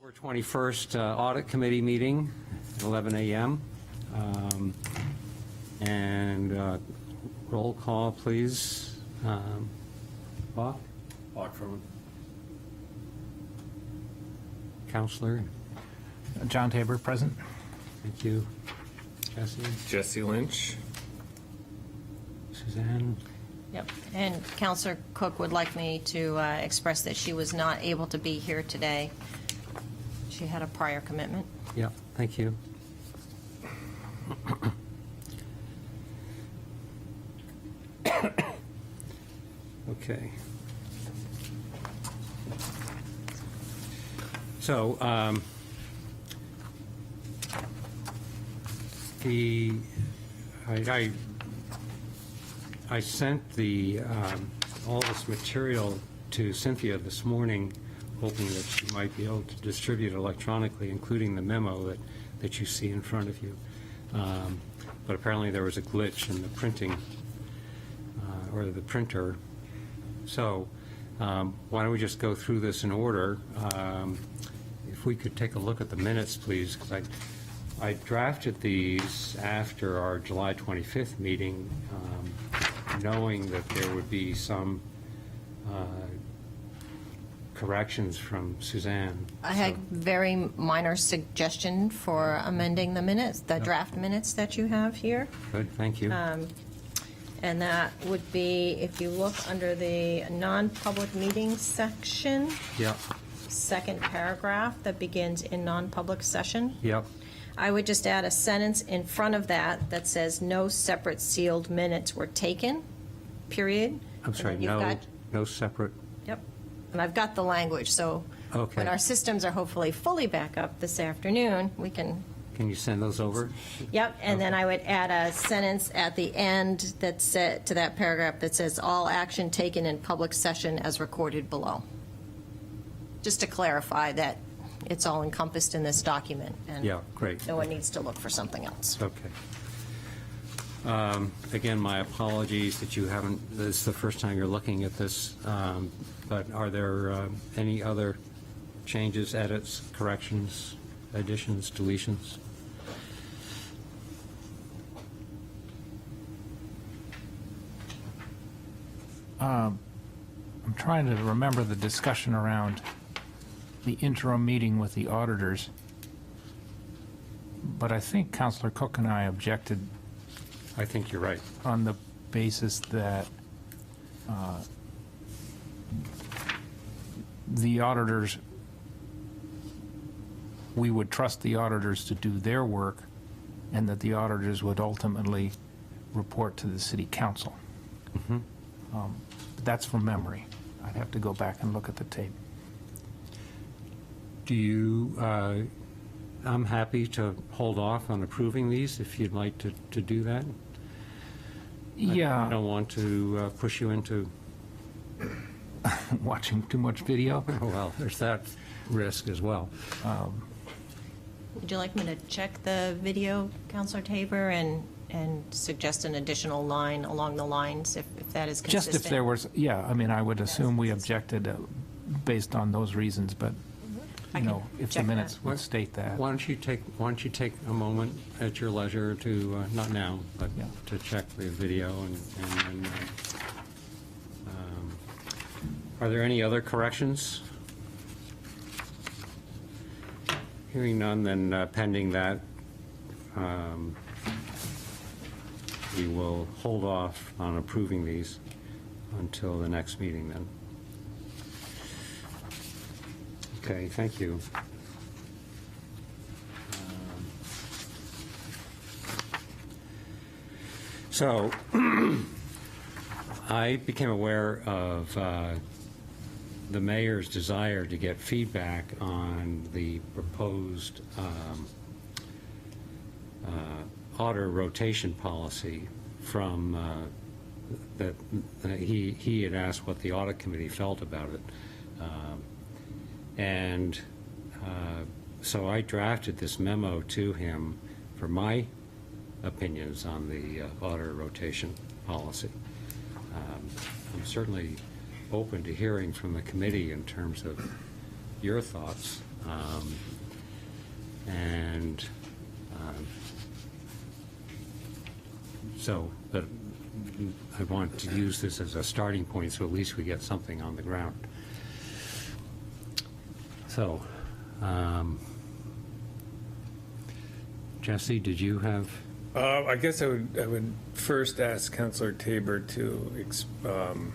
October 21st Audit Committee meeting at 11 a.m. And roll call, please. Bach? Bach from Counselor? John Tabor, present. Thank you. Jesse? Jesse Lynch. Suzanne? Yep, and Counselor Cook would like me to express that she was not able to be here today. She had a prior commitment. Yeah, thank you. Okay. So, I sent all this material to Cynthia this morning, hoping that she might be able to distribute electronically, including the memo that you see in front of you. But apparently there was a glitch in the printing, or the printer. So why don't we just go through this in order? If we could take a look at the minutes, please, because I drafted these after our July 25th meeting, knowing that there would be some corrections from Suzanne. I had very minor suggestion for amending the minutes, the draft minutes that you have here. Good, thank you. And that would be, if you look under the non-public meeting section, Yep, second paragraph that begins in non-public session. yep. I would just add a sentence in front of that that says, no separate sealed minutes were taken, period. I'm And sorry, then you've got- no separate, Yep. And I've got the language, so Okay. when our systems are hopefully fully back up this afternoon, we can, can you send those over? yep. And then I would add a sentence at the end that said, to that paragraph that says, all action taken in public session as recorded below. Just to clarify that it's all encompassed in this document. And Yeah, great. no one needs to look for something else. Okay. Again, my apologies that you haven't, this is the first time you're looking at this, but are there any other changes, edits, corrections, additions, deletions? I'm trying to remember the discussion around the interim meeting with the auditors, but I think Counselor Cook and I objected I think you're right. on the basis that the auditors, we would trust the auditors to do their work, and that the auditors would ultimately report to the city council. But that's from memory. I'd have to go back and look at the tape. Do you, I'm happy to hold off on approving these if you'd like to do that. I Yeah, don't want to push you into, watching too much video. well, there's that risk as well. Would you like me to check the video, Counselor Tabor, and suggest an additional line along the lines if that is consistent? Just if there was, yeah, I mean, I would assume we objected based on those reasons, but, I you can know, if the check minutes that. would state that. Why don't you take a moment at your leisure to, not now, but Yeah. to check the video and are there any other corrections? Hearing none, then pending that, we will hold off on approving these until the next meeting then. Okay, thank you. So, I became aware of the mayor's desire to get feedback on the proposed auditor rotation policy from that he had asked what the audit committee felt about it. And so I drafted this memo to him for my opinions on the auditor rotation policy. I'm certainly open to hearing from the committee in terms of your thoughts. And so that I want to use this as a starting point, so at least we get something on the ground. So, Jesse, did you have? I guess I would first ask Councilor Tabor to kind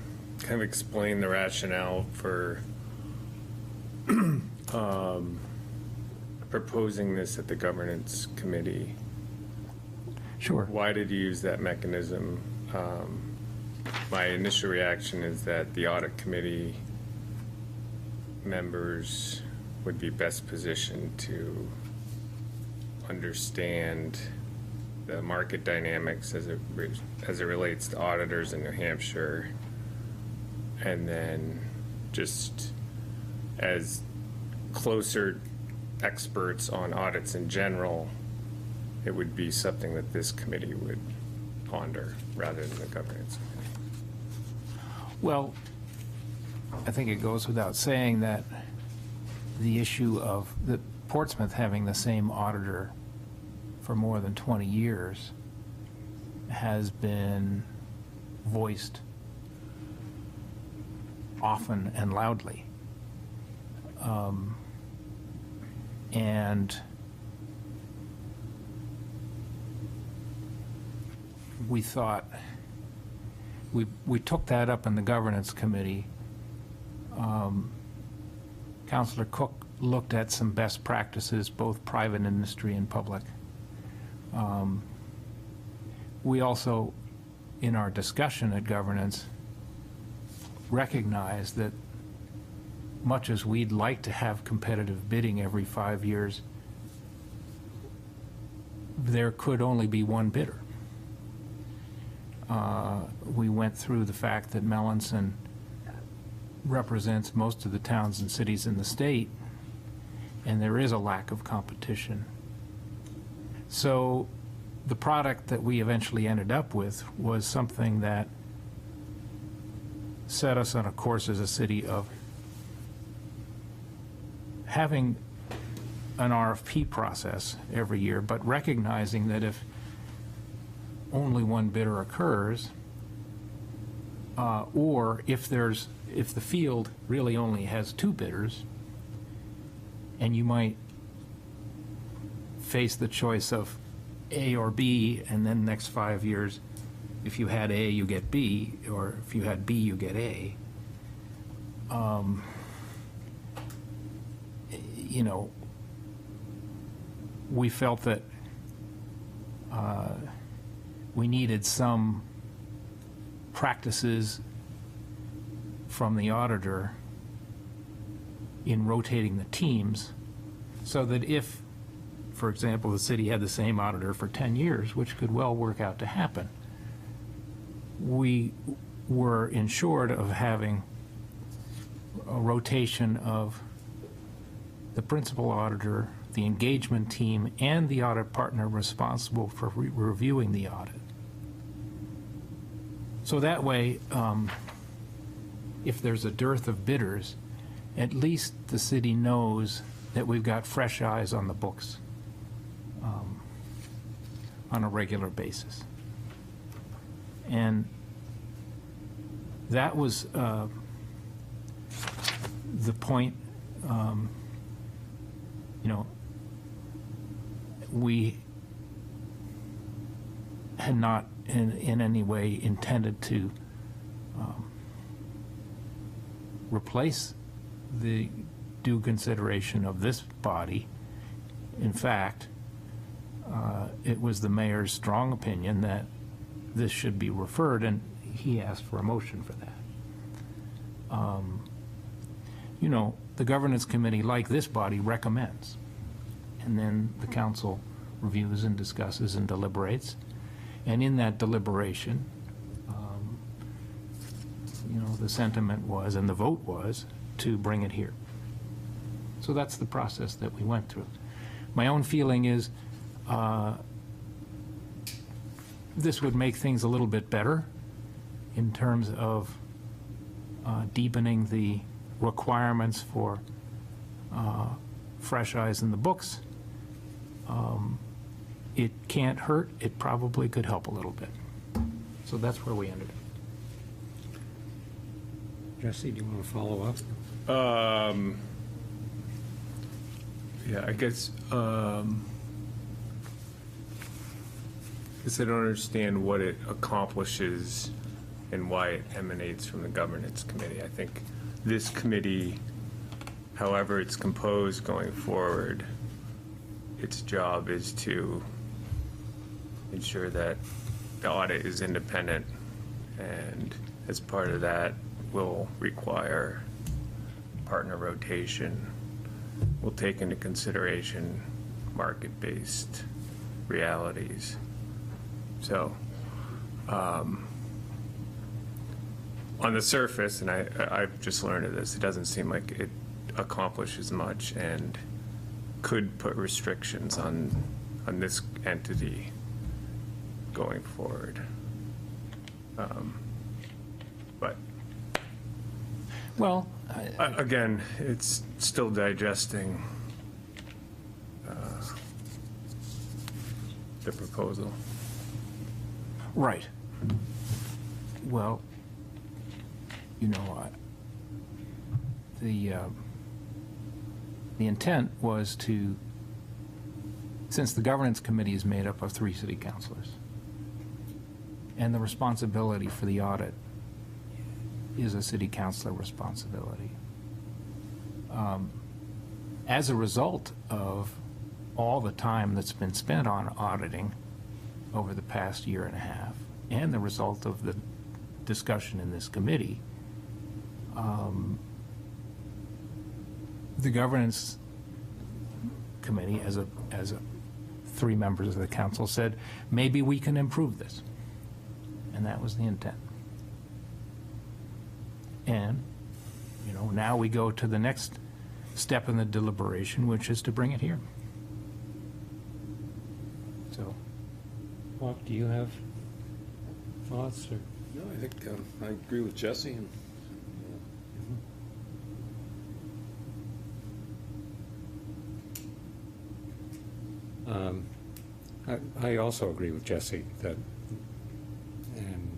of explain the rationale for proposing this at the governance committee. Sure. Why did you use that mechanism? My initial reaction is that the audit committee members would be best positioned to understand the market dynamics as it relates to auditors in New Hampshire, and then just as closer experts on audits in general, it would be something that this committee would ponder rather than the governance committee. Well, I think it goes without saying that the issue of the Portsmouth having the same auditor for more than 20 years has been voiced often and loudly. And we thought, we took that up in the governance committee. Councillor Cook looked at some best practices, both private industry and public. We also, in our discussion at governance, recognized that much as we'd like to have competitive bidding every 5 years, there could only be one bidder. We went through the fact that Melanson represents most of the towns and cities in the state, and there is a lack of competition. So the product that we eventually ended up with was something that set us on a course as a city of having an RFP process every year, but recognizing that if only one bidder occurs, or if the field really only has two bidders, and you might face the choice of A or B, and then next 5 years, if you had A, you get B, or if you had B, you get A. You know, we felt that we needed some practices from the auditor in rotating the teams, so that if, for example, the city had the same auditor for 10 years, which could well work out to happen, we were ensured of having a rotation of the principal auditor, the engagement team, and the audit partner responsible for reviewing the audit. So that way, if there's a dearth of bidders, at least the city knows that we've got fresh eyes on the books on a regular basis. And that was the point. You know, we had not in any way intended to replace the due consideration of this body. In fact, it was the mayor's strong opinion that this should be referred, and he asked for a motion for that. You know, the governance committee, like this body, recommends, and then the council reviews and discusses and deliberates, and in that deliberation, you know, the sentiment was, and the vote was, to bring it here. So that's the process that we went through. My own feeling is this would make things a little bit better in terms of deepening the requirements for fresh eyes in the books. It can't hurt, it probably could help a little bit. So that's where we ended. Jesse, do you want to follow up? Yeah, I guess I don't understand what it accomplishes and why it emanates from the governance committee. I think this committee, however it's composed going forward, its job is to ensure that the audit is independent, and as part of that will require partner rotation, will take into consideration market-based realities. So, on the surface, and I've just learned of this, it doesn't seem like it accomplishes much and could put restrictions on this entity going forward. But Well, again, it's still digesting the proposal. right. Well, you know, the intent was to, since the governance committee is made up of 3 city councilors, and the responsibility for the audit is a city councilor responsibility. As a result of all the time that's been spent on auditing over the past year and a half, and the result of the discussion in this committee, the governance committee, as 3 members of the council, said, maybe we can improve this. And that was the intent. And, you know, now we go to the next step in the deliberation, which is to bring it here. So, Mark, do you have thoughts, or? No, I think I agree with Jesse. And, I also agree with Jesse that, and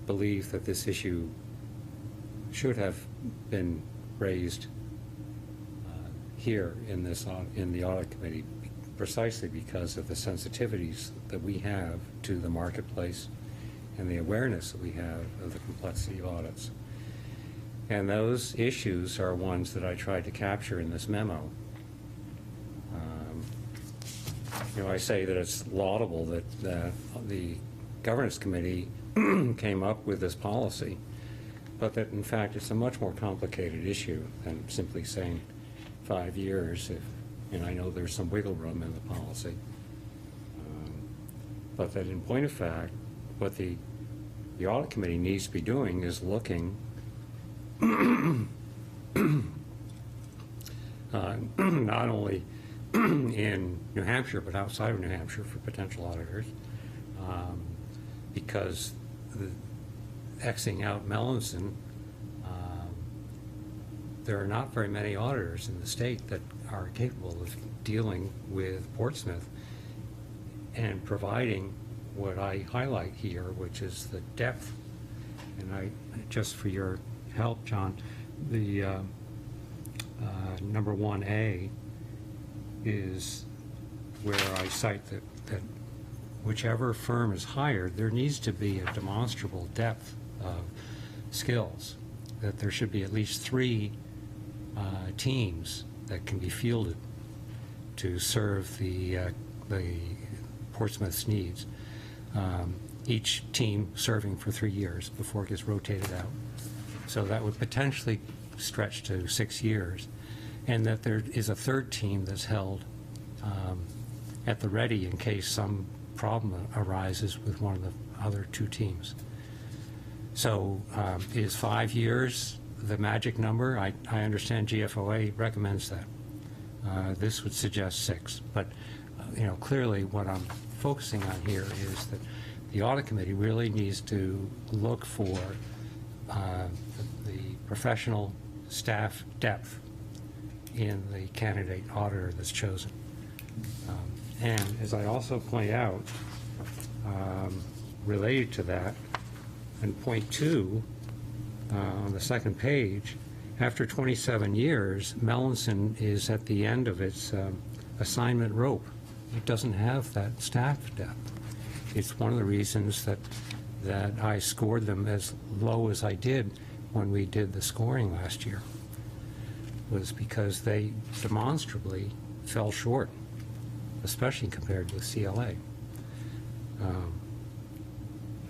believe that this issue should have been raised here in the audit committee, precisely because of the sensitivities that we have to the marketplace and the awareness that we have of the complexity of audits. And those issues are ones that I tried to capture in this memo. You know, I say that it's laudable that the governance committee came up with this policy, but that in fact it's a much more complicated issue than simply saying 5 years, and I know there's some wiggle room in the policy. But that in point of fact, what the audit committee needs to be doing is looking not only in New Hampshire, but outside of New Hampshire for potential auditors, because Xing out Melanson, there are not very many auditors in the state that are capable of dealing with Portsmouth and providing what I highlight here, which is the depth. And just for your help, John, the number 1A is where I cite that whichever firm is hired, there needs to be a demonstrable depth of skills, that there should be at least 3 teams that can be fielded to serve the Portsmouth's needs. Each team serving for 3 years before it gets rotated out. So that would potentially stretch to 6 years. And that there is a 3rd team that's held at the ready in case some problem arises with one of the other 2 teams. So is 5 years the magic number? I understand GFOA recommends that. This would suggest 6. But you know, clearly what I'm focusing on here is that the audit committee really needs to look for the professional staff depth in the candidate auditor that's chosen. And as I also point out, related to that, in point 2, on the second page, after 27 years, Melanson is at the end of its assignment rope. It doesn't have that staff depth. It's one of the reasons that I scored them as low as I did when we did the scoring last year, was because they demonstrably fell short, especially compared with CLA.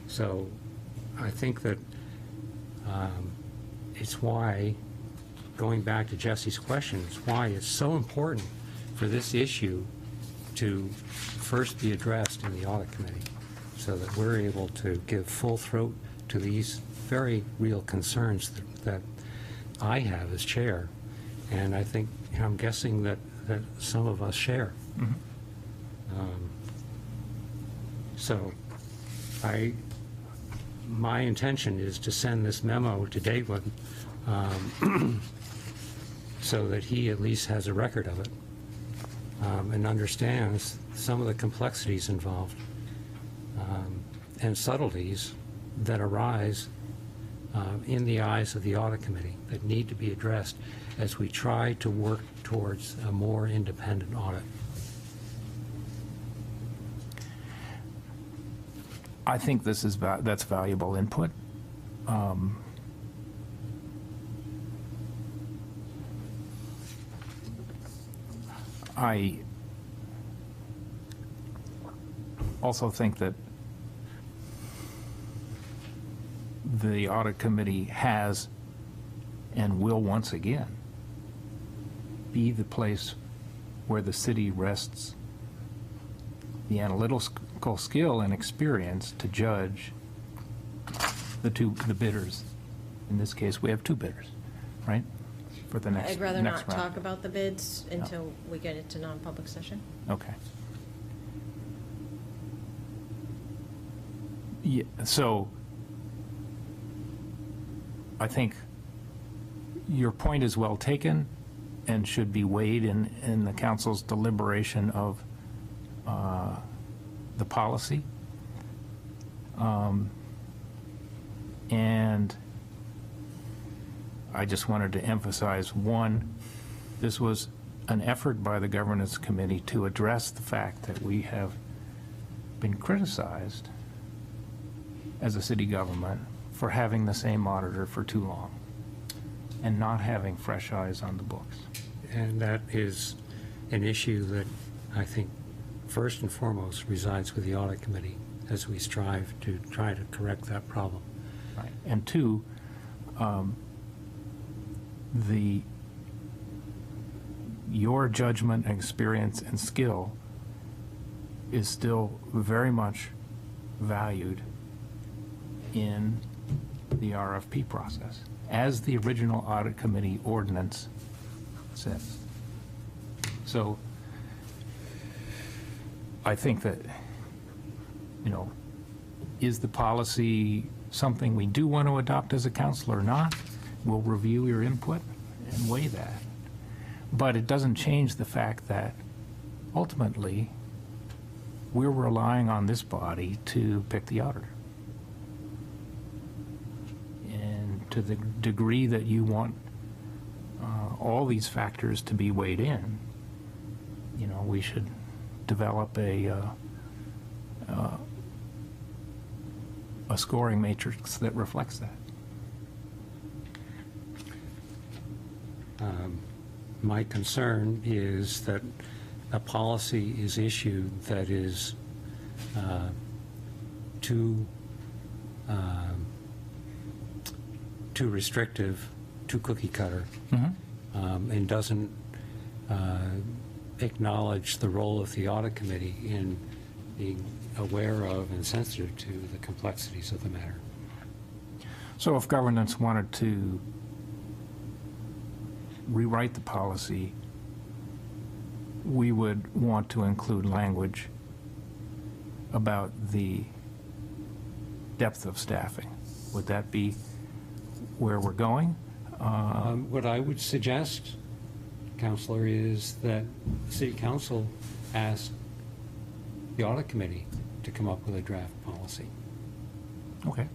So I think that it's why, going back to Jesse's question, it's why it's so important for this issue to first be addressed in the audit committee, so that we're able to give full throat to these very real concerns that I have as chair, and I think, I'm guessing that some of us share. So my intention is to send this memo to David so that he at least has a record of it and understands some of the complexities involved and subtleties that arise in the eyes of the audit committee that need to be addressed as we try to work towards a more independent audit. I think this is that's valuable input. I also think that the audit committee has and will once again be the place where the city rests the analytical skill and experience to judge the bidders. In this case, we have 2 bidders, right? For the next I'd rather next not round. talk about the bids until we get into non-public session. Okay. Yeah, so I think your point is well taken and should be weighed in the council's deliberation of the policy. And I just wanted to emphasize, one, this was an effort by the governance committee to address the fact that we have been criticized as a city government for having the same auditor for too long and not having fresh eyes on the books. And that is an issue that I think first and foremost resides with the audit committee as we strive to try to correct that problem. Right. And 2, your judgment, experience, and skill is still very much valued in the RFP process, as the original audit committee ordinance says. So I think that, is the policy something we do want to adopt as a council or not? We'll review your input and weigh that. But it doesn't change the fact that ultimately we're relying on this body to pick the auditor. And to the degree that you want all these factors to be weighed in, we should develop a scoring matrix that reflects that. My concern is that a policy is issued that is too restrictive, too cookie cutter, and doesn't acknowledge the role of the audit committee in being aware of and sensitive to the complexities of the matter. So if governance wanted to rewrite the policy, we would want to include language about the depth of staffing. Would that be where we're going? What I would suggest, Counselor, is that the city council asked the audit committee to come up with a draft policy. Okay.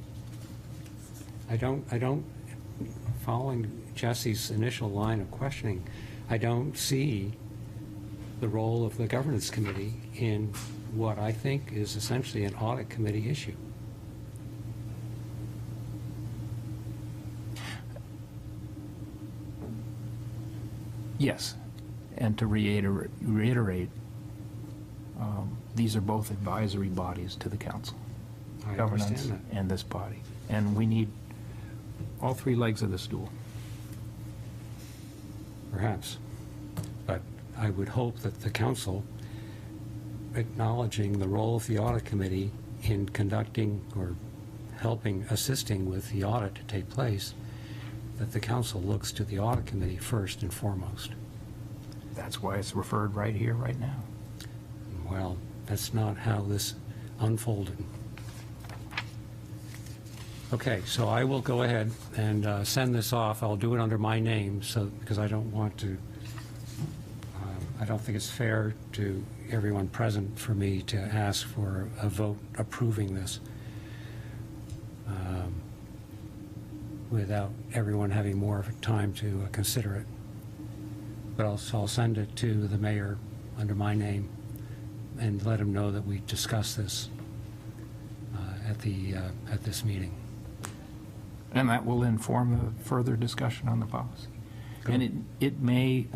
I don't, following Jesse's initial line of questioning, I don't see the role of the governance committee in what I think is essentially an audit committee issue. Yes, and to reiterate, these are both advisory bodies to the council. I Governance understand that. and this body. And we need all three legs of the stool. Perhaps. But I would hope that the council, acknowledging the role of the audit committee in conducting or helping, assisting with the audit to take place, that the council looks to the audit committee first and foremost. That's why it's referred right here, right now. Well, that's not how this unfolded. Okay, so I will go ahead and send this off. I'll do it under my name, because I don't want to, I don't think it's fair to everyone present for me to ask for a vote approving this without everyone having more time to consider it. But I'll send it to the mayor under my name and let him know that we discussed this at this meeting. And that will inform a further discussion on the policy. And it may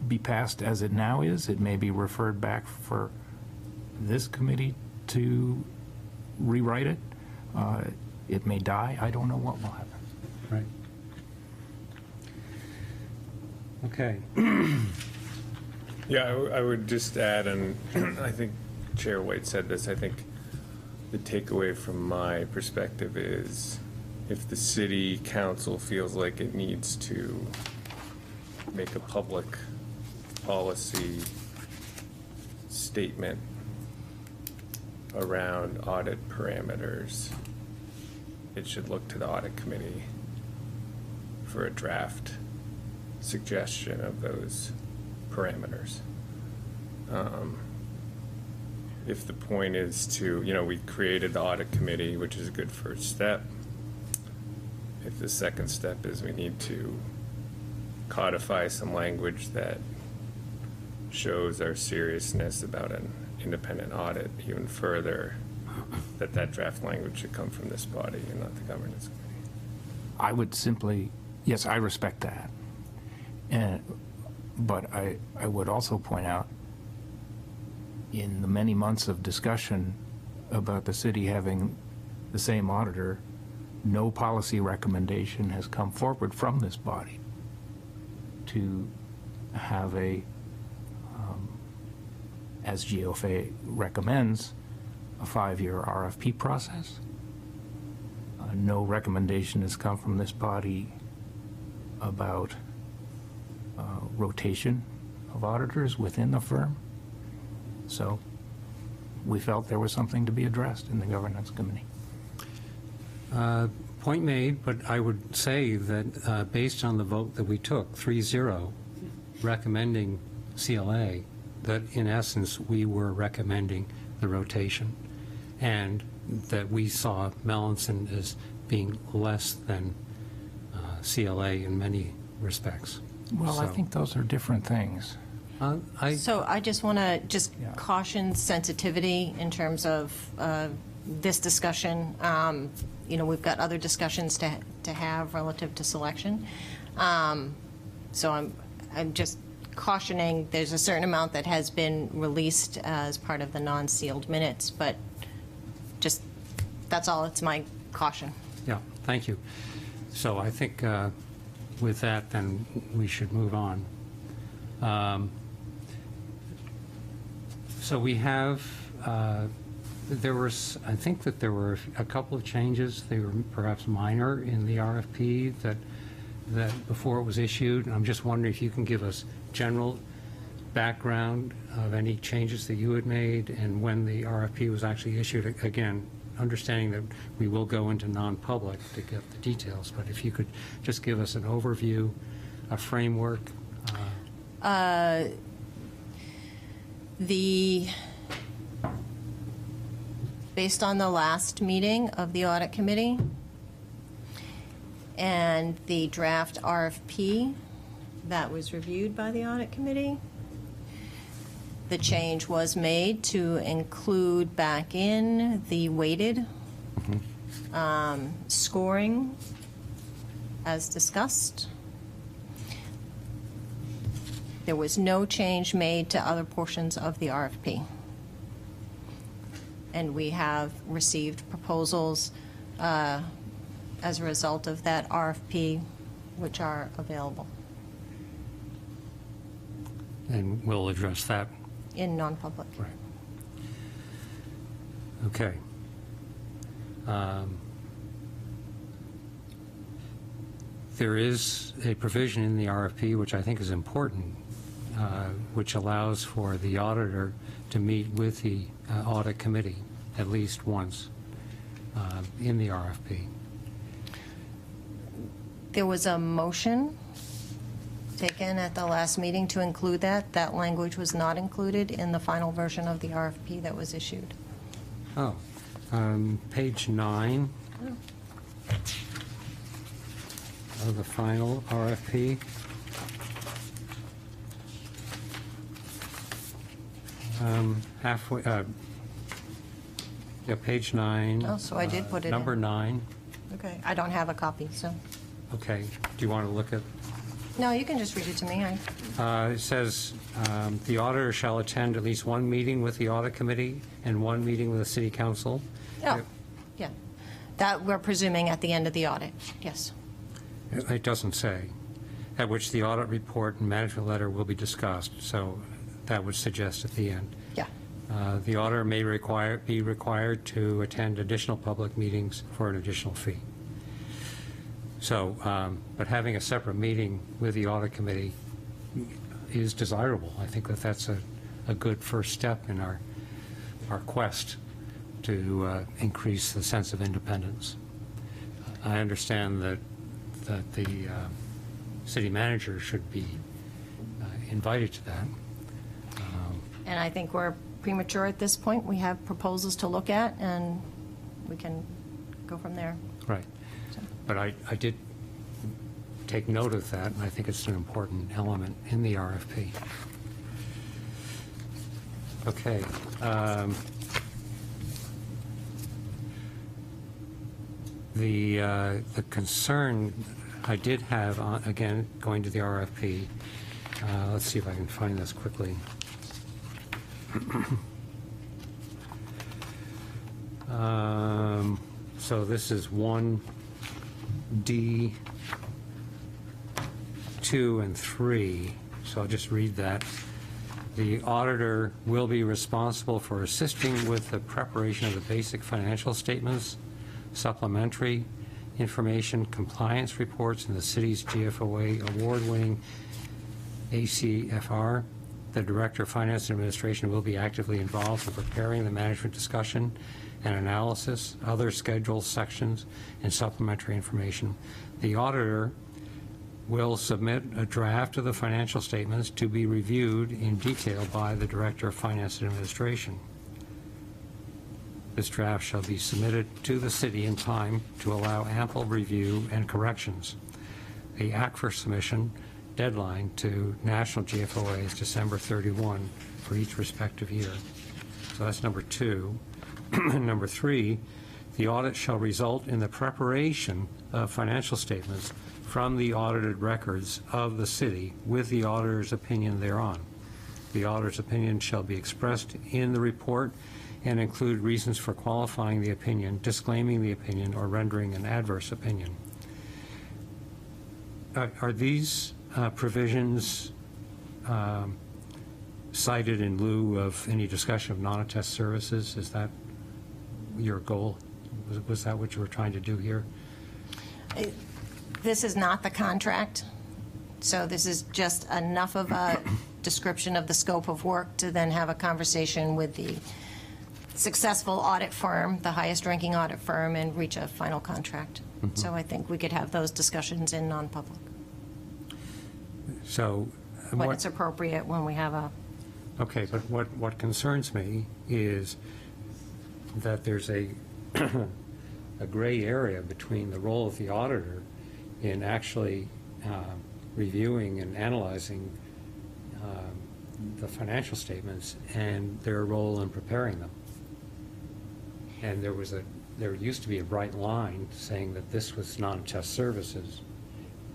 be passed as it now is. It may be referred back for this committee to rewrite it. It may die. I don't know what will happen. Right. Okay. Yeah, I would just add, and I think Chair White said this, I think the takeaway from my perspective is if the city council feels like it needs to make a public policy statement around audit parameters, it should look to the audit committee for a draft suggestion of those parameters. If the point is to, we created the audit committee, which is a good first step. If the second step is we need to codify some language that shows our seriousness about an independent audit even further, that draft language should come from this body and not the governance committee. I would simply, yes, I respect that. But I would also point out, in the many months of discussion about the city having the same auditor, no policy recommendation has come forward from this body to have as GOFA recommends, a 5-year RFP process. No recommendation has come from this body about rotation of auditors within the firm. So we felt there was something to be addressed in the governance committee. Point made, but I would say that based on the vote that we took, 3-0, recommending CLA, that in essence we were recommending the rotation, and that we saw Melanson as being less than CLA in many respects. Well, I So- think those are different things. So I just want to Yeah. caution sensitivity in terms of this discussion. We've got other discussions to have relative to selection. So I'm just cautioning, there's a certain amount that has been released as part of the non-sealed minutes, but just, that's all, it's my caution. Yeah, thank you. So I think with that, then we should move on. So we have, I think that there were a couple of changes. They were perhaps minor in the RFP that before it was issued. And I'm just wondering if you can give us general background of any changes that you had made and when the RFP was actually issued. Again, understanding that we will go into non-public to get the details, but if you could just give us an overview a framework? Based on the last meeting of the audit committee and the draft RFP that was reviewed by the audit committee, the change was made to include back in the weighted scoring as discussed. There was no change made to other portions of the RFP. And we have received proposals as a result of that RFP, which are available And we'll address that. in non-public. Right. Okay. There is a provision in the RFP, which I think is important, which allows for the auditor to meet with the audit committee at least once in the RFP. There was a motion taken at the last meeting to include that. That language was not included in the final version of the RFP that was issued. Oh, page 9 of the final RFP. Halfway, yeah, page 9. Oh, so I did put it in. Number 9. Okay. I don't have a copy, so. Okay, do you want to look at? No, you can just read it to me. It says, the auditor shall attend at least one meeting with the audit committee and one meeting with the city council. Oh, yeah. That we're presuming at the end of the audit, yes. It doesn't say, at which the audit report and management letter will be discussed, so that would suggest at the end. Yeah. The auditor may be required to attend additional public meetings for an additional fee. So, but having a separate meeting with the audit committee is desirable. I think that that's a good first step in our quest to increase the sense of independence. I understand that the city manager should be invited to that. And I think we're premature at this point. We have proposals to look at, and we can go from there. Right. But I did take note of that, and I think it's an important element in the RFP. Okay. The concern I did have, again, going to the RFP, let's see if I can find this quickly. So this is 1D, 2, and 3, so I'll just read that. The auditor will be responsible for assisting with the preparation of the basic financial statements, supplementary information, compliance reports, and the city's GFOA award-winning ACFR. The Director of Finance and Administration will be actively involved in preparing the management discussion and analysis, other schedule sections, and supplementary information. The auditor will submit a draft of the financial statements to be reviewed in detail by the Director of Finance and Administration. This draft shall be submitted to the city in time to allow ample review and corrections. The act for submission deadline to National GFOA is December 31 for each respective year. So that's number 2. Number 3, the audit shall result in the preparation of financial statements from the audited records of the city with the auditor's opinion thereon. The auditor's opinion shall be expressed in the report and include reasons for qualifying the opinion, disclaiming the opinion, or rendering an adverse opinion. Are these provisions cited in lieu of any discussion of non-attest services? Is that your goal? Was that what you were trying to do here? This is not the contract, so this is just enough of a description of the scope of work to then have a conversation with the successful audit firm, the highest-ranking audit firm, and reach a final contract. So I think we could have those discussions in non-public. So, when it's appropriate, when we have a, okay, but what concerns me is that there's a gray area between the role of the auditor in actually reviewing and analyzing the financial statements and their role in preparing them. And there used to be a bright line saying that this was non-test services,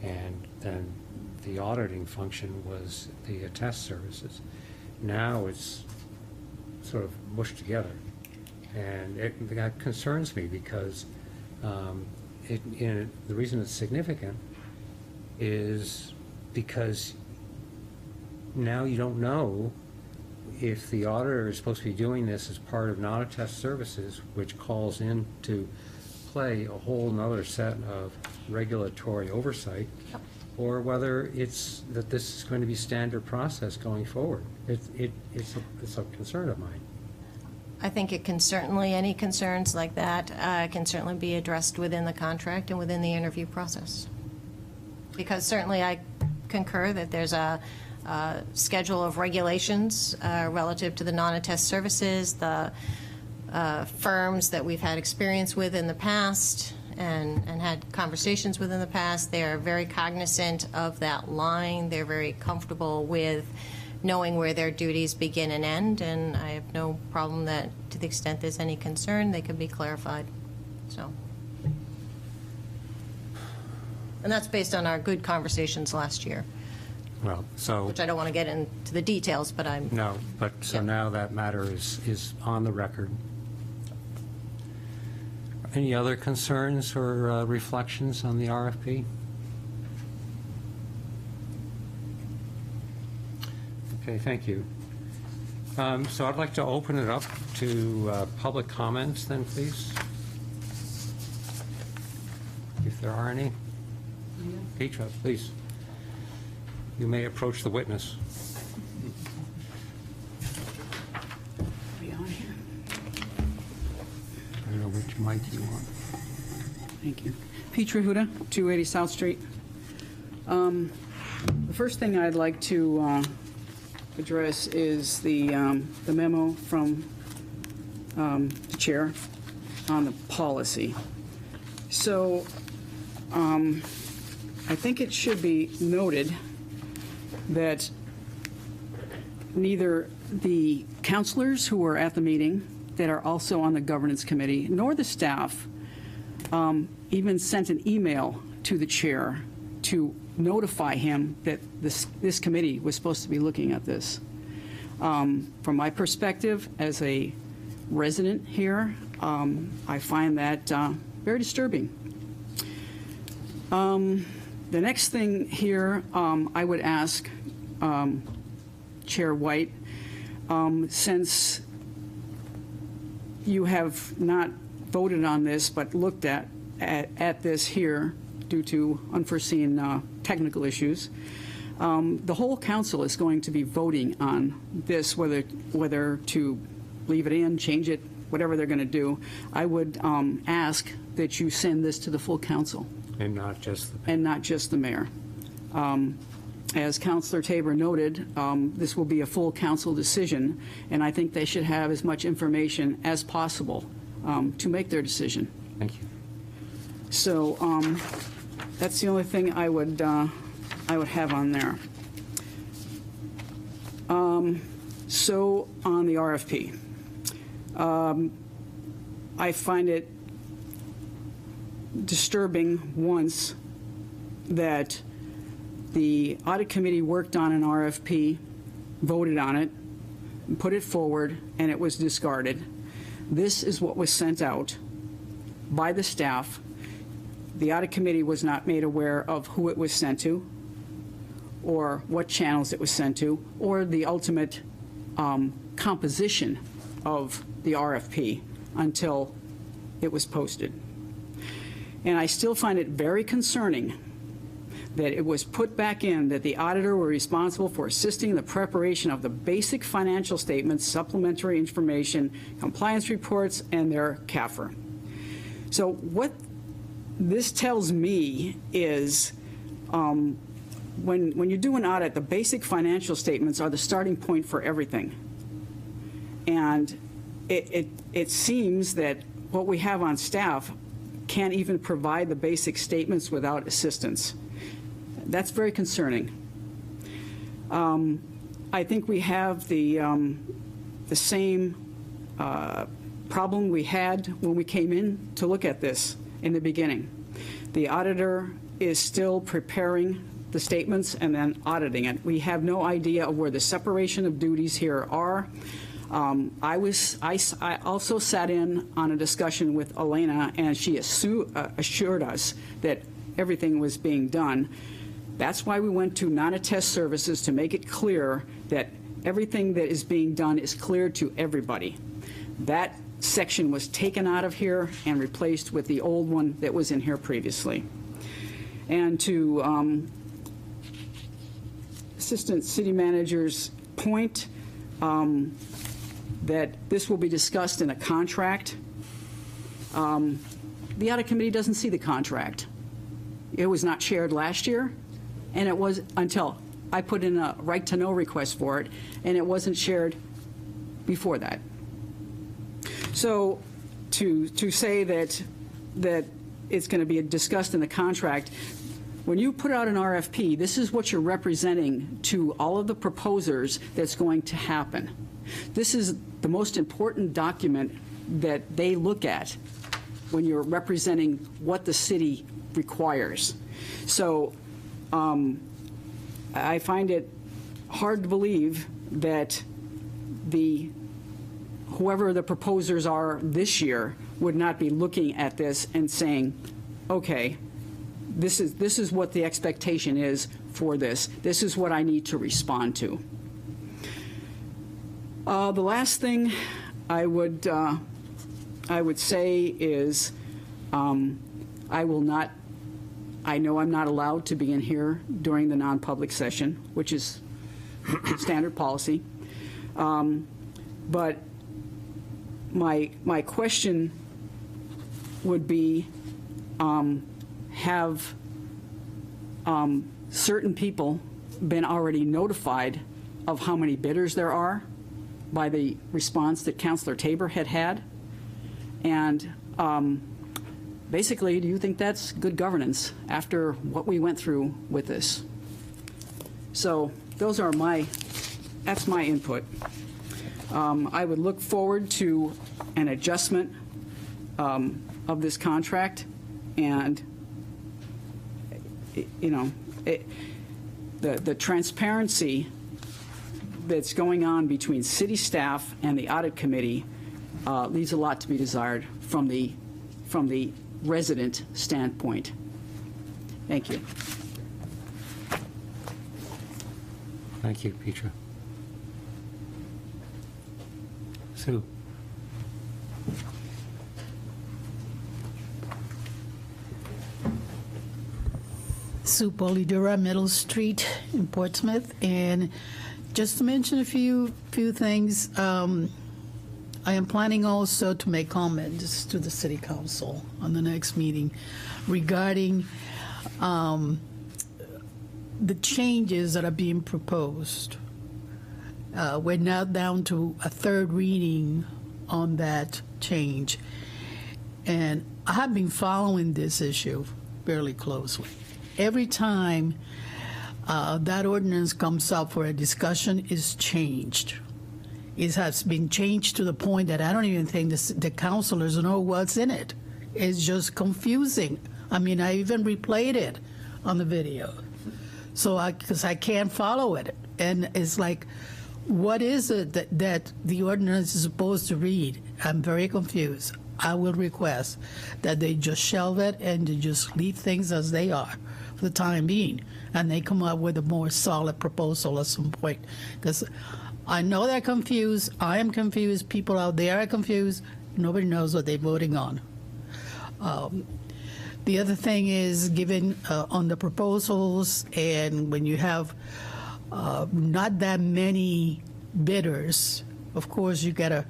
and then the auditing function was the test services. Now it's sort of mushed together. And that concerns me because the reason it's significant is because now you don't know if the auditor is supposed to be doing this as part of non-attest services, which calls into play a whole nother set of regulatory oversight, or whether it's that this is going to be standard process going forward. It's a concern of mine. I think it can certainly, any concerns like that can certainly be addressed within the contract and within the interview process. Because certainly I concur that there's a schedule of regulations relative to the non-attest services, the firms that we've had experience with in the past and had conversations with in the past. They are very cognizant of that line. They're very comfortable with knowing where their duties begin and end, and I have no problem that, to the extent there's any concern, they could be clarified. So, and that's based on our good conversations last year, Well, so, which I don't want to get into the details, but I'm. no, but so Yeah. now that matter is on the record. Any other concerns or reflections on the RFP? Okay, thank you. So I'd like to open it up to public comments then, please. If there are any. Petra, please. You may approach the witness. Be on here. I don't know which mic you want. Thank you. Petra Huda, 280 South Street. The first thing I'd like to address is the memo from the chair on the policy. So I think it should be noted that neither the counselors who were at the meeting that are also on the governance committee, nor the staff even sent an email to the chair to notify him that this committee was supposed to be looking at this. From my perspective, as a resident here, I find that very disturbing. The next thing here, I would ask Chair White, since you have not voted on this but looked at this here due to unforeseen technical issues, the whole council is going to be voting on this, whether to leave it in, change it, whatever they're going to do. I would ask that you send this to the full council. And not just the And not just the mayor. As Councilor Tabor noted, this will be a full council decision, and I think they should have as much information as possible to make their decision. Thank you. So that's the only thing I would have on there. So on the RFP, I find it disturbing once that the audit committee worked on an RFP, voted on it, put it forward, and it was discarded. This is what was sent out by the staff. The audit committee was not made aware of who it was sent to, or what channels it was sent to, or the ultimate composition of the RFP until it was posted. And I still find it very concerning that it was put back in that the auditor were responsible for assisting in the preparation of the basic financial statements, supplementary information, compliance reports, and their CAFR. So what this tells me is when you do an audit, the basic financial statements are the starting point for everything. And it seems that what we have on staff can't even provide the basic statements without assistance. That's very concerning. I think we have the same problem we had when we came in to look at this in the beginning. The auditor is still preparing the statements and then auditing it. We have no idea of where the separation of duties here are. I also sat in on a discussion with Elena, and she assured us that everything was being done. That's why we went to non-attest services, to make it clear that everything that is being done is clear to everybody. That section was taken out of here and replaced with the old one that was in here previously. And to Assistant City Manager's point, that this will be discussed in a contract. The Audit Committee doesn't see the contract. It was not shared last year, and it was until I put in a right-to-know request for it, and it wasn't shared before that. So to say that it's going to be discussed in the contract, when you put out an RFP, this is what you're representing to all of the proposers that's going to happen. This is the most important document that they look at when you're representing what the city requires. So I find it hard to believe that whoever the proposers are this year would not be looking at this and saying, okay, this is what the expectation is for this. This is what I need to respond to. The last thing I would say is I know I'm not allowed to be in here during the non-public session, which is standard policy. But my question would be, have certain people been already notified of how many bidders there are by the response that Councilor Tabor had? And basically, do you think that's good governance after what we went through with this? So that's my input. I would look forward to an adjustment of this contract, and the transparency that's going on between city staff and the audit committee leaves a lot to be desired from the resident standpoint. Thank you. Thank you, Petra. Sue? Sue Polidura, Middle Street in Portsmouth. And just to mention a few things, I am planning also to make comments to the City Council on the next meeting regarding the changes that are being proposed. We're now down to a third reading on that change. And I have been following this issue fairly closely. Every time that ordinance comes up for a discussion, is changed. It has been changed to the point that I don't even think the councilors know what's in it. It's just confusing. I mean, I even replayed it on the video. So because I can't follow it. And it's like, what is it that the ordinance is supposed to read? I'm very confused. I will request that they just shelve it and to just leave things as they are for the time being, and they come up with a more solid proposal at some point. Because I know they're confused, I am confused, people out there are confused, nobody knows what they're voting on. The other thing is, given on the proposals, and when you have not that many bidders, of course you gotta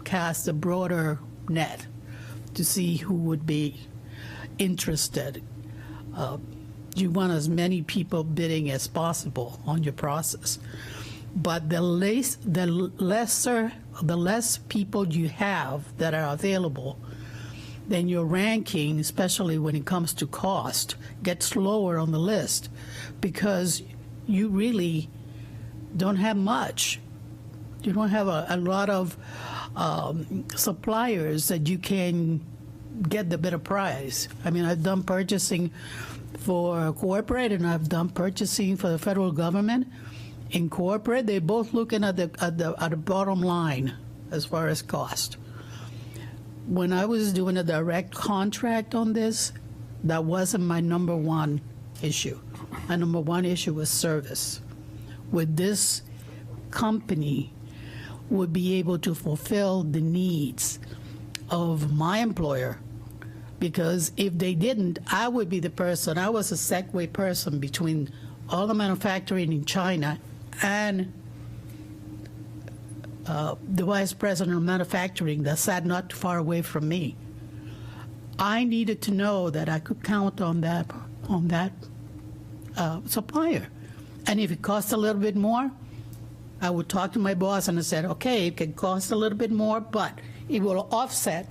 cast a broader net to see who would be interested. you want as many people bidding as possible on your process. But the less people you have that are available, then your ranking, especially when it comes to cost, gets lower on the list because you really don't have much. You don't have a lot of suppliers that you can get the better price. I mean, I've done purchasing for corporate and I've done purchasing for the federal government. In corporate, they're both looking at the bottom line as far as cost. When I was doing a direct contract on this, that wasn't my number one issue. My number one issue was service. Would this company would be able to fulfill the needs of my employer? Because if they didn't, I would be the person, I was a segue person between all the manufacturing in China and the vice president of manufacturing that sat not too far away from me. I needed to know that I could count on that supplier. And if it costs a little bit more, I would talk to my boss and I said, okay, it can cost a little bit more, but it will offset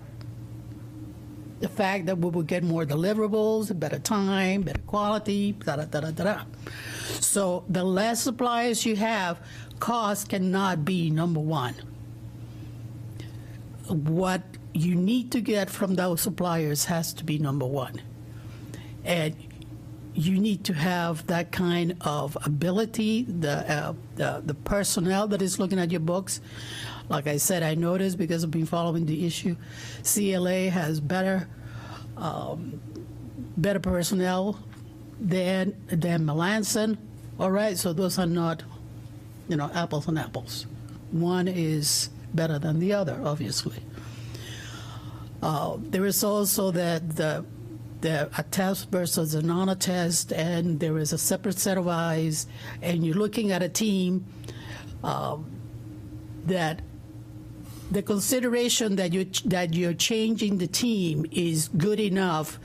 the fact that we will get more deliverables, better time, better quality, da-da-da-da-da. So the less suppliers you have, cost cannot be number one. What you need to get from those suppliers has to be number one. And you need to have that kind of ability, the personnel that is looking at your books. Like I said, I noticed because I've been following the issue, CLA has better personnel than Melanson. All right, so those are not, apples and apples. One is better than the other, obviously. There is also the attest versus a non-attest, and there is a separate set of eyes, and you're looking at a team that the consideration that you're changing the team is good enough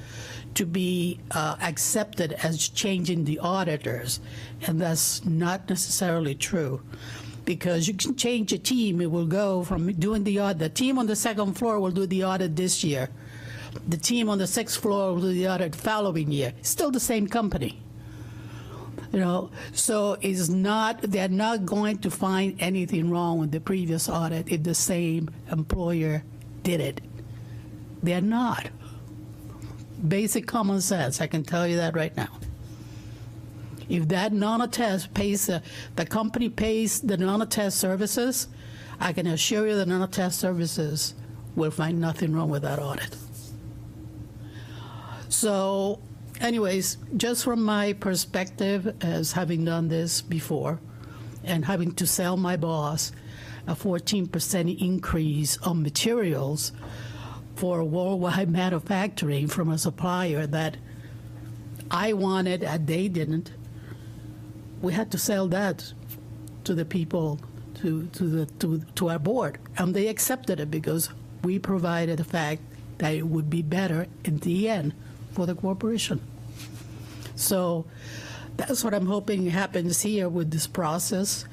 to be accepted as changing the auditors, and that's not necessarily true. Because you can change a team, it will go from doing the audit. The team on the second floor will do the audit this year. The team on the sixth floor will do the audit the following year. It's still the same company. So they're not going to find anything wrong with the previous audit if the same employer did it. They're not. Basic common sense, I can tell you that right now. If that non-attest pays, the company pays the non-attest services, I can assure you the non-attest services will find nothing wrong with that audit. So anyways, just from my perspective as having done this before and having to sell my boss a 14% increase on materials for worldwide manufacturing from a supplier that I wanted and they didn't, we had to sell that to the people, to our board, and they accepted it because we provided the fact that it would be better in the end for the corporation. So that's what I'm hoping happens here with this process.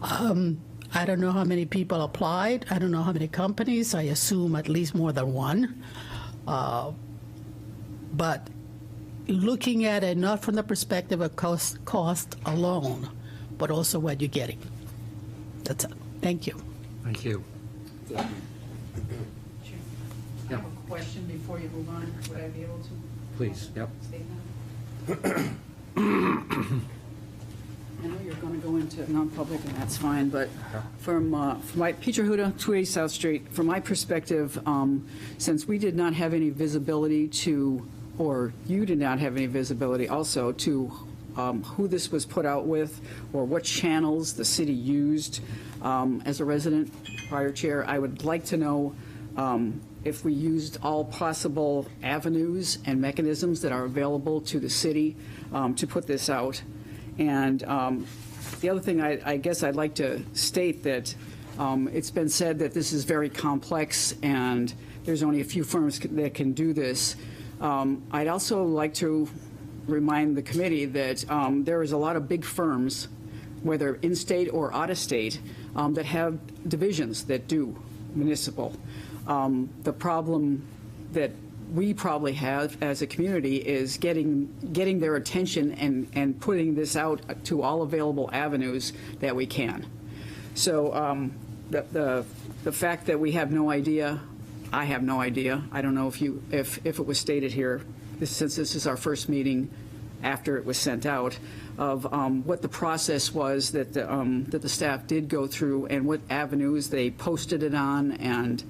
I don't know how many people applied. I don't know how many companies. I assume at least more than one. But looking at it not from the perspective of cost alone, but also what you're getting. That's it. Thank you. Thank you. I have a question before you move on. Would I be able to? Please, yep. State that? I know you're going to go into non-public, and that's fine, but from my, Peter Huda, 280 South Street, from my perspective, since we did not have any visibility to, or you did not have any visibility also to who this was put out with or what channels the city used as a resident prior chair, I would like to know if we used all possible avenues and mechanisms that are available to the city to put this out. And the other thing I guess I'd like to state that it's been said that this is very complex and there's only a few firms that can do this. I'd also like to remind the committee that there is a lot of big firms, whether in-state or out-of-state, that have divisions that do municipal. The problem that we probably have as a community is getting their attention and putting this out to all available avenues that we can. So the fact that we have no idea, I have no idea. I don't know if it was stated here, since this is our first meeting after it was sent out, of what the process was that the staff did go through and what avenues they posted it on, and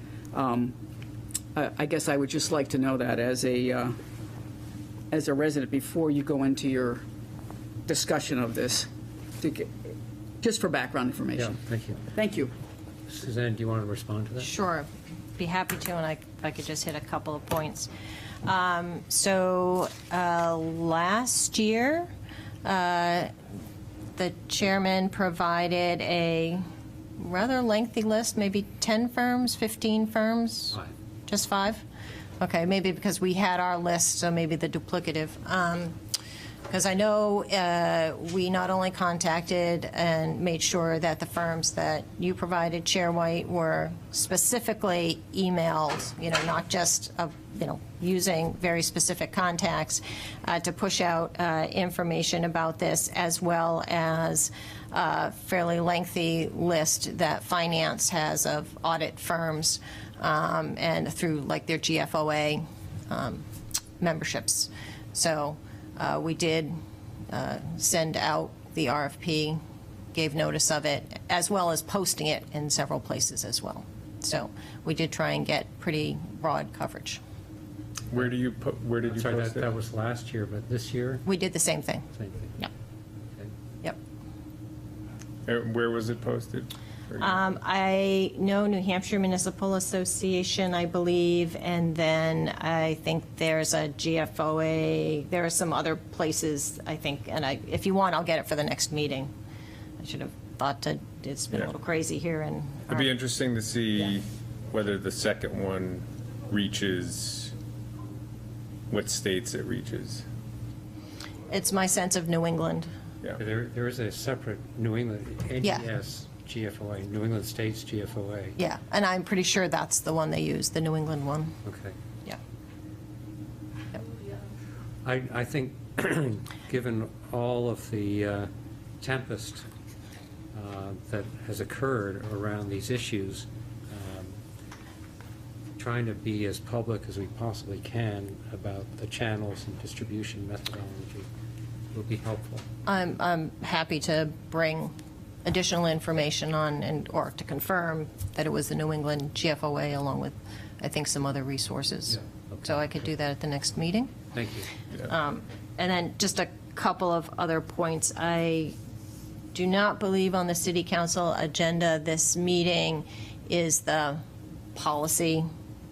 I guess I would just like to know that as a resident before you go into your discussion of this, just for background Yeah, information. thank you. Thank you. Suzanne, do you want to respond to that? Sure, be happy to, and if I could just hit a couple of points. So last year, the chairman provided a rather lengthy list, maybe 10 firms, 15 firms? 5. Just 5? Okay, maybe because we had our list, so maybe the duplicative. Because I know we not only contacted and made sure that the firms that you provided, Chair White, were specifically emailed, not just using very specific contacts to push out information about this, as well as a fairly lengthy list that finance has of audit firms and through like their GFOA memberships. So we did send out the RFP, gave notice of it, as well as posting it in several places as well. So we did try and get pretty broad coverage. Where did you Sorry, post that it? was last year, but this year, We did the same thing. same thing. Yep. Okay. Yep. Where was it posted? I know New Hampshire Municipal Association, I believe, and then I think there's a GFOA. There are some other places, I think, and if you want, I'll get it for the next meeting. I should have thought it's been a Yeah. little crazy here. It'd be interesting to see Yeah. whether the second one reaches, what states it reaches. It's my sense of New England. Yeah. There is a separate New England, Yeah. NES GFOA, New England States GFOA. Yeah, and I'm pretty sure that's the one they use, the New England one. Okay. Yeah. I think, given all of the tempest that has occurred around these issues, trying to be as public as we possibly can about the channels and distribution methodology will be helpful. I'm happy to bring additional information on or to confirm that it was the New England GFOA along with, I think, some other resources. Yeah, okay. So I could do that at the next meeting. Thank you. And then just a couple of other points. I do not believe on the city council agenda this meeting is the policy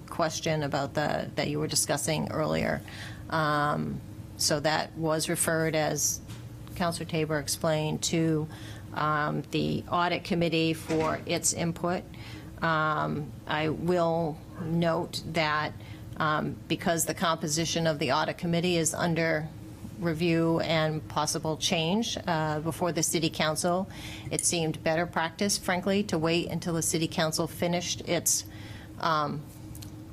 question about that you were discussing earlier. So that was referred, as Councilor Tabor explained, to the audit committee for its input. I will note that because the composition of the audit committee is under review and possible change before the city council, it seemed better practice, frankly, to wait until the city council finished its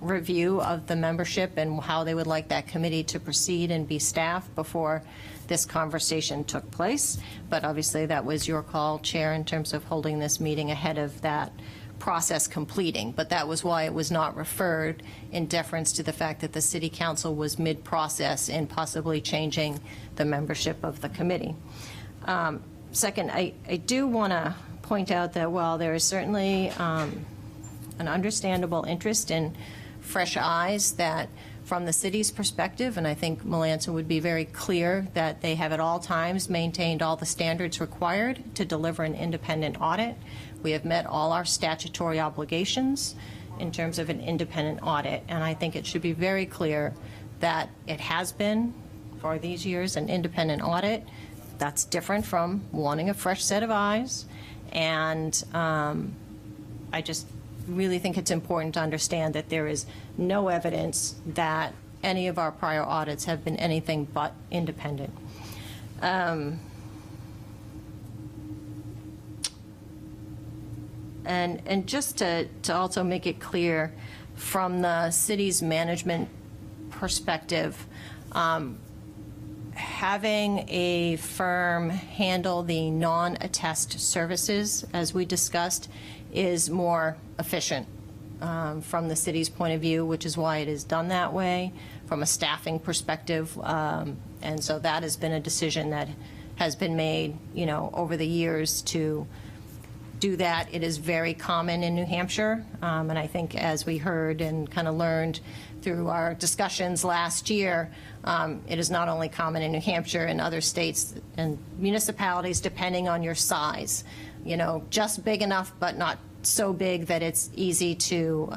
review of the membership and how they would like that committee to proceed and be staffed before this conversation took place. But obviously, that was your call, Chair, in terms of holding this meeting ahead of that process completing. But that was why it was not referred, in deference to the fact that the city council was mid-process in possibly changing the membership of the committee. Second, I do want to point out that while there is certainly an understandable interest in fresh eyes, that from the city's perspective, and I think Melanson would be very clear that they have at all times maintained all the standards required to deliver an independent audit. We have met all our statutory obligations in terms of an independent audit, and I think it should be very clear that it has been, for these years, an independent audit. That's different from wanting a fresh set of eyes, and I just really think it's important to understand that there is no evidence that any of our prior audits have been anything but independent. And just to also make it clear, from the city's management perspective, having a firm handle the non-attest services, as we discussed, is more efficient from the city's point of view, which is why it is done that way from a staffing perspective. And so that has been a decision that has been made, over the years to do that. It is very common in New Hampshire, and I think as we heard and kind of learned through our discussions last year, it is not only common in New Hampshire, in other states and municipalities, depending on your size. Just big enough, but not so big that it's easy to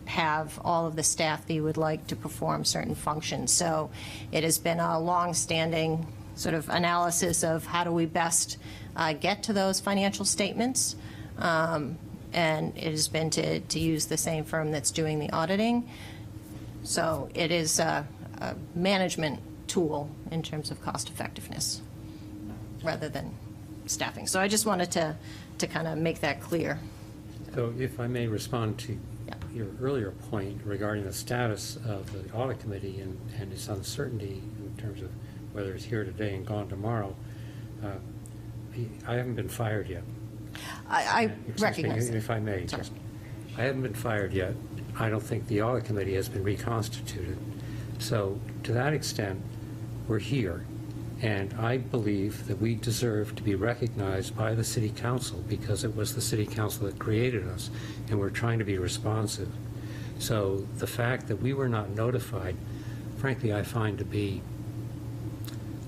have all of the staff that you would like to perform certain functions. So it has been a long-standing sort of analysis of how do we best get to those financial statements. And it has been to use the same firm that's doing the auditing. So it is a management tool in terms of cost effectiveness rather than staffing. So I just wanted to kind of make that clear. So if I may respond to Yeah. your earlier point regarding the status of the audit committee and its uncertainty in terms of whether it's here today and gone tomorrow, I haven't been fired yet. I Excuse me, recognize that. if I may, Sorry. I haven't been fired yet. I don't think the audit committee has been reconstituted. So to that extent, we're here. And I believe that we deserve to be recognized by the city council because it was the city council that created us, and we're trying to be responsive. So the fact that we were not notified, frankly, I find to be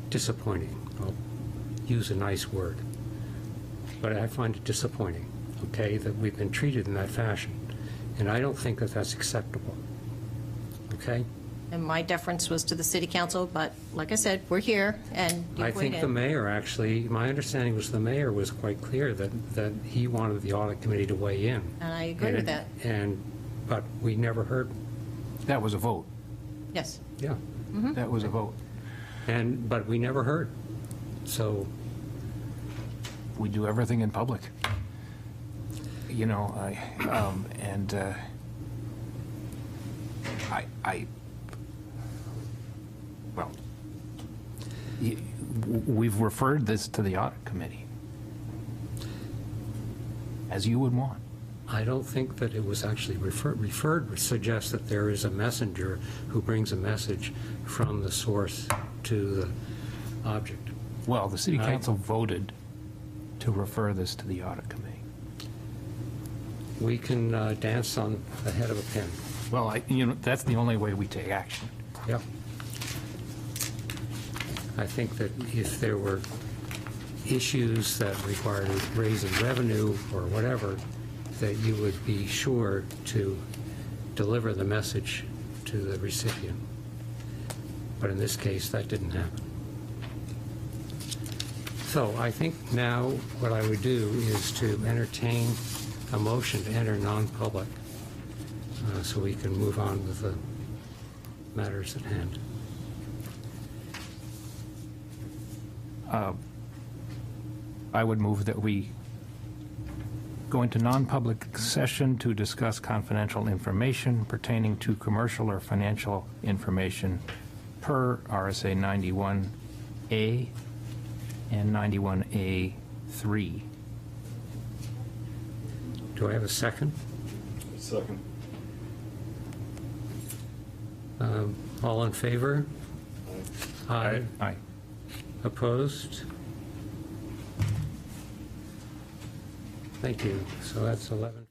disappointing. I'll use a nice word. But I find it disappointing, okay, that we've been treated in that fashion. And I don't think that that's acceptable, okay? And my deference was to the city council, but like I said, we're here, and you I weighed think the in. mayor, actually, my understanding was the mayor was quite clear that he wanted the audit committee to weigh in. And I agree with that. But we never heard, That was a vote. Yes. yeah, That was a vote. but we never heard. So, We do everything in public. Well, we've referred this to the audit committee, as you would want. I don't think that it was actually referred, which suggests that there is a messenger who brings a message from the source to the object. Well, the city Right. council voted to refer this to the audit committee. We can dance on the head of a pin. Well, that's the only way we take action. Yeah. I think that if there were issues that required raising revenue or whatever, that you would be sure to deliver the message to the recipient. But in this case, that didn't happen. So I think now what I would do is to entertain a motion to enter non-public so we can move on with the matters at hand. I would move that we go into non-public session to discuss confidential information pertaining to commercial or financial information per RSA 91A and 91A3. Do I have a second? Second. All in favor? Aye. Aye. Opposed? Thank you. So that's 11.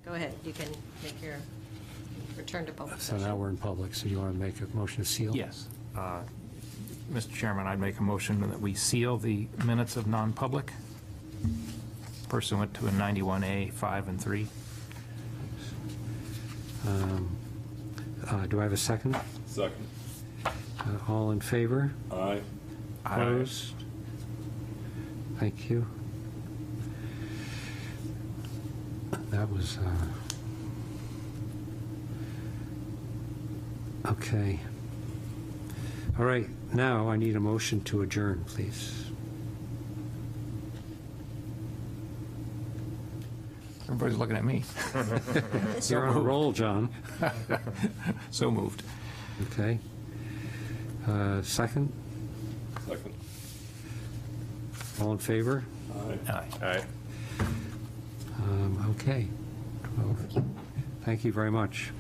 Go ahead, you can make your return to public So session. now we're in public, so you want to make a motion to seal? Yes. Mr. Chairman, I'd make a motion that we seal the minutes of non-public pursuant to a 91A 5 and 3. Do I have a second? Second. All in favor? Aye. Opposed? Thank you. That was, okay. All right, now I need a motion to adjourn, please. Everybody's looking at me. You're on a roll, John. So moved. Okay. Second? Second. All in favor? Aye. Aye. All right. Okay. 12. Thank you very much.